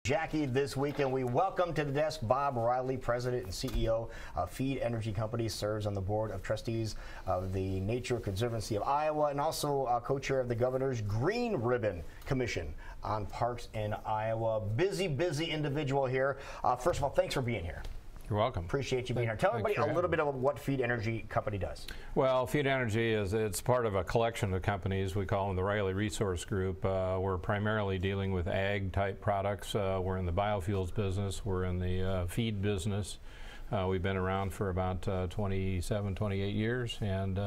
Jackie this week, and we welcome to the desk Bob Riley, President and CEO of Feed Energy Company, serves on the Board of Trustees of the Nature Conservancy of Iowa, and also co-chair of the Governor's Green Ribbon Commission on Parks in Iowa. Busy individual here. First of all, thanks for being here. You're welcome. Appreciate you being here. Tell everybody a little bit about what Feed Energy Company does. Well, Feed Energy it's part of a collection of companies. We call them the Riley Resource Group. We're primarily dealing with ag-type products. We're in the biofuels business. We're in the feed business. We've been around for about 27, 28 years, and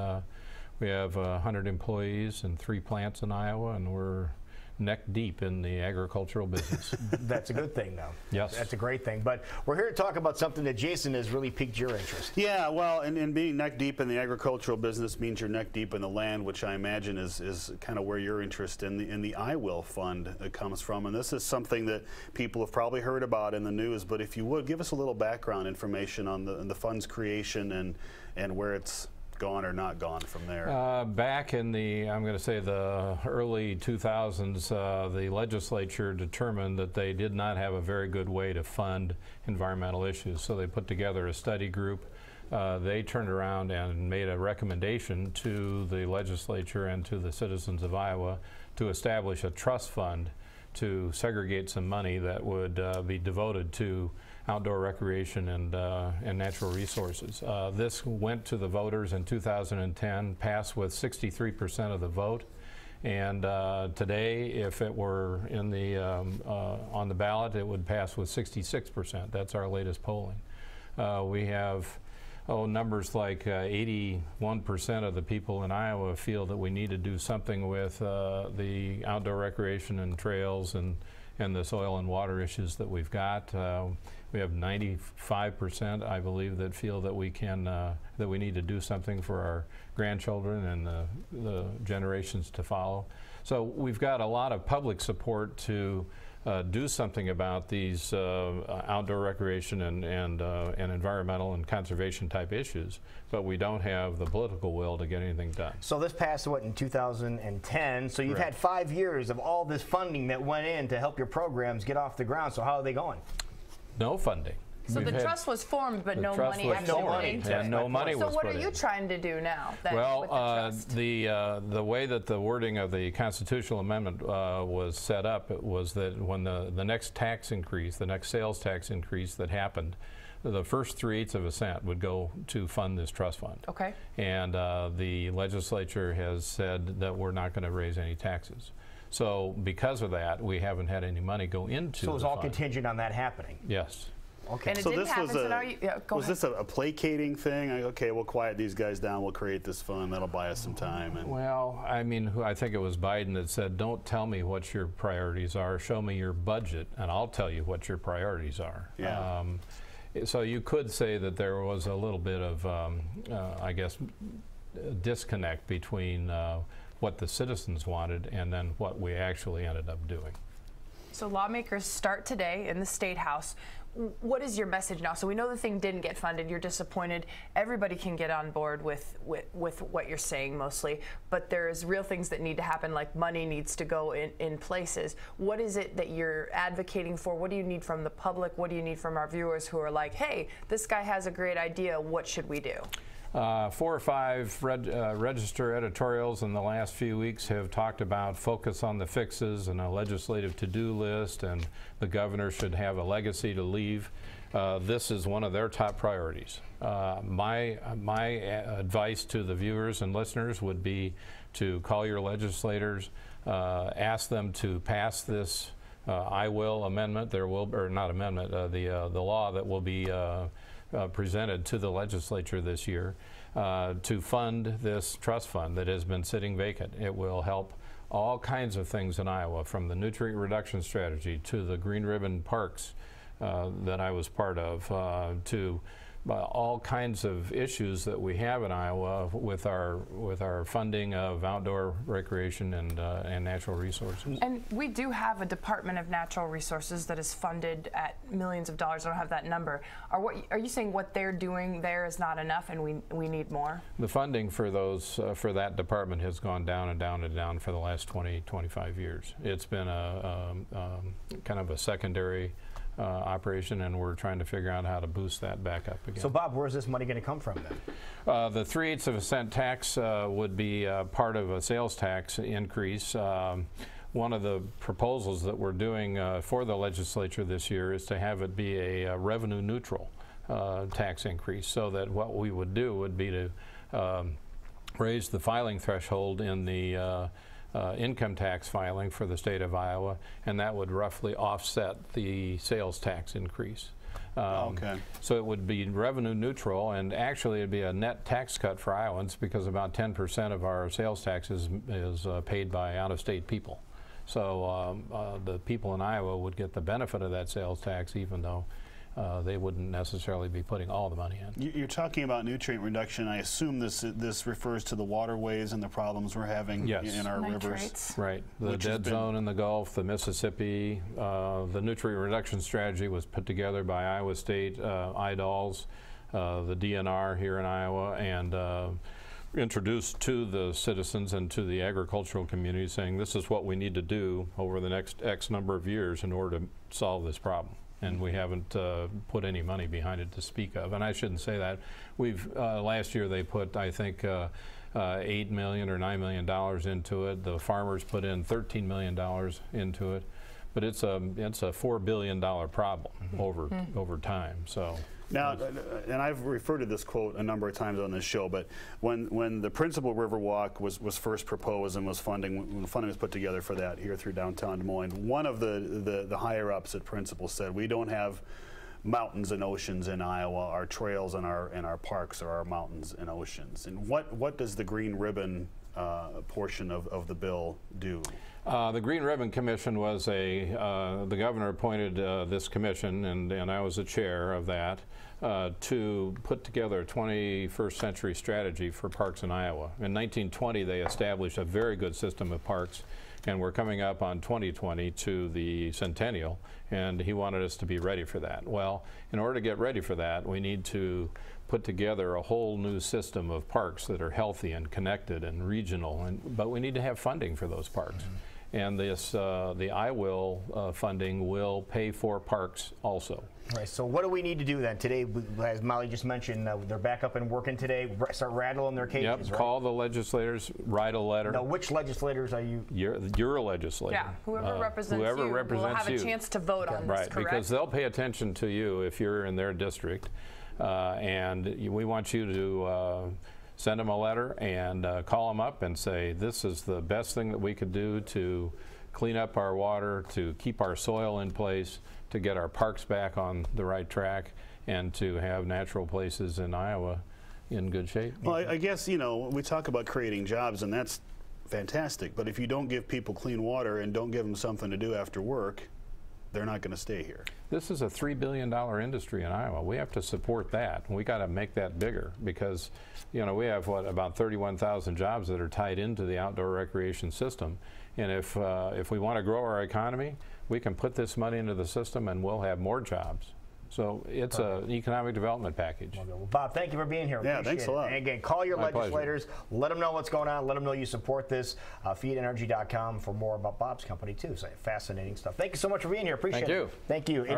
we have 100 employees and 3 plants in Iowa, and we're neck deep in the agricultural business. That's a good thing, though. Yes. That's a great thing. But we're here to talk about something that, Jason, has really piqued your interest. Yeah, well, and being neck deep in the agricultural business means you're neck deep in the land, which I imagine is kind of where your interest in the I Will Fund comes from. And this is something that people have probably heard about in the news, but if you would, give us a little background information on the fund's creation and where it's gone or not gone from there. Back in the, I'm going to say the early 2000s, the legislature determined that they did not have a very good way to fund environmental issues, so they put together a study group. They turned around and made a recommendation to the legislature and to the citizens of Iowa to establish a trust fund to segregate some money that would be devoted to outdoor recreation and natural resources. This went to the voters in 2010, passed with 63% of the vote, and today, if it were in the on the ballot, it would pass with 66%. That's our latest polling. We have numbers like 81% of the people in Iowa feel that we need to do something with the outdoor recreation and trails and the soil and water issues that we've got. We have 95%, I believe, that feel that we can that we need to do something for our grandchildren and the generations to follow. So we've got a lot of public support to do something about these outdoor recreation and environmental and conservation type issues, but we don't have the political will to get anything done. So this passed, what, in 2010? So you've had 5 years of all this funding that went in to help your programs get off the ground. So how are they going? No funding. So the trust was formed, but no money actually went into it. No money was put in. So what are you trying to do now? Well, the way that the wording of the constitutional amendment was set up, it was that when the next tax increase, the next sales tax increase that happened, the first 3/8 of a cent would go to fund this trust fund. Okay. And the legislature has said that we're not going to raise any taxes. So because of that, we haven't had any money go into So it's the all fund. contingent on that happening? Yes. Okay. And it so didn't this happen, was so now you, was this a placating thing? Okay, we'll quiet these guys down. We'll create this fund. That'll buy us some time. And well, I mean, I think it was Biden that said, "Don't tell me what your priorities are. Show me your budget, and I'll tell you what your priorities are." Yeah. So you could say that there was a little bit of, I guess, disconnect between what the citizens wanted and then what we actually ended up doing. So lawmakers start today in the State House. What is your message now? So we know the thing didn't get funded. You're disappointed. Everybody can get on board with what you're saying mostly, but there's real things that need to happen, like money needs to go in places. What is it that you're advocating for? What do you need from the public? What do you need from our viewers who are like, hey, this guy has a great idea. What should we do? 4 or 5 Register editorials in the last few weeks have talked about focus on the fixes and a legislative to-do list, and the governor should have a legacy to leave. This is one of their top priorities. My advice to the viewers and listeners would be to call your legislators, ask them to pass this I Will amendment. There will, or not amendment, the law that will be presented to the legislature this year to fund this trust fund that has been sitting vacant. It will help all kinds of things in Iowa, from the nutrient reduction strategy to the Green Ribbon Parks that I was part of, to all kinds of issues that we have in Iowa with our funding of outdoor recreation and natural resources. And we do have a Department of Natural Resources that is funded at millions of dollars. I don't have that number. Are you saying what they're doing there is not enough, and we need more? The funding for those for that department has gone down and down and down for the last 20-25 years. It's been a kind of a secondary operation, and we're trying to figure out how to boost that back up again. So Bob, where's this money going to come from then? The 3/8 of a cent tax would be part of a sales tax increase. One of the proposals that we're doing for the legislature this year is to have it be a revenue neutral tax increase, so that what we would do would be to raise the filing threshold in the income tax filing for the state of Iowa, and that would roughly offset the sales tax increase. Okay. So it would be revenue neutral, and actually it would be a net tax cut for Iowans, because about 10% of our sales tax is paid by out-of-state people. So the people in Iowa would get the benefit of that sales tax, even though they wouldn't necessarily be putting all the money in. You're talking about nutrient reduction. I assume this refers to the waterways and the problems we're having in our rivers. Right. The dead zone in the Gulf, the Mississippi. The nutrient reduction strategy was put together by Iowa State, IDALS, the DNR here in Iowa, and introduced to the citizens and to the agricultural community, saying this is what we need to do over the next X number of years in order to solve this problem. And we haven't put any money behind it to speak of. And I shouldn't say that. We've last year they put, I think, $8 million or $9 million into it. The farmers put in $13 million into it. But it's a $4 billion problem over time. So. Now, and I've referred to this quote a number of times on this show, but when the Principal Riverwalk was first proposed and when funding was put together for that here through downtown Des Moines, one of the higher-ups at Principal said, we don't have mountains and oceans in Iowa. Our trails and our parks are our mountains and oceans. And what does the Green Ribbon portion of the bill do? The Green Ribbon Commission was the governor appointed this commission, and I was the chair of that, to put together a 21st century strategy for parks in Iowa. In 1920, they established a very good system of parks, and we're coming up on 2020 to the centennial, and he wanted us to be ready for that. Well, in order to get ready for that, we need to put together a whole new system of parks that are healthy and connected and regional, but we need to have funding for those parks. And this, the IWIL funding will pay for parks also. Right, so what do we need to do then? Today, as Molly just mentioned, they're back up and working today, start rattling their cages, Yep, right? Call the legislators, write a letter. Now, which legislators are you? You're a legislator. Yeah, whoever represents whoever you represents will have a you. chance to vote on this, Right, correct? because they'll pay attention to you if you're in their district, and we want you to send them a letter and call them up and say, this is the best thing that we could do to clean up our water, to keep our soil in place, to get our parks back on the right track, and to have natural places in Iowa in good shape. Well, I guess, you know, we talk about creating jobs, and that's fantastic, but if you don't give people clean water and don't give them something to do after work, they're not going to stay here. This is a $3 billion industry in Iowa. We have to support that. We got to make that bigger, because, you know, we have about 31,000 jobs that are tied into the outdoor recreation system. And if we want to grow our economy, we can put this money into the system and we'll have more jobs. So it's an economic development package. Well, Bob, thank you for being here. Yeah, Appreciate thanks a lot. And again, call your My legislators. Pleasure. Let them know what's going on. Let them know you support this. Feedenergy.com for more about Bob's company, too. So fascinating stuff. Thank you so much for being here. Appreciate it. Thank you. Thank you.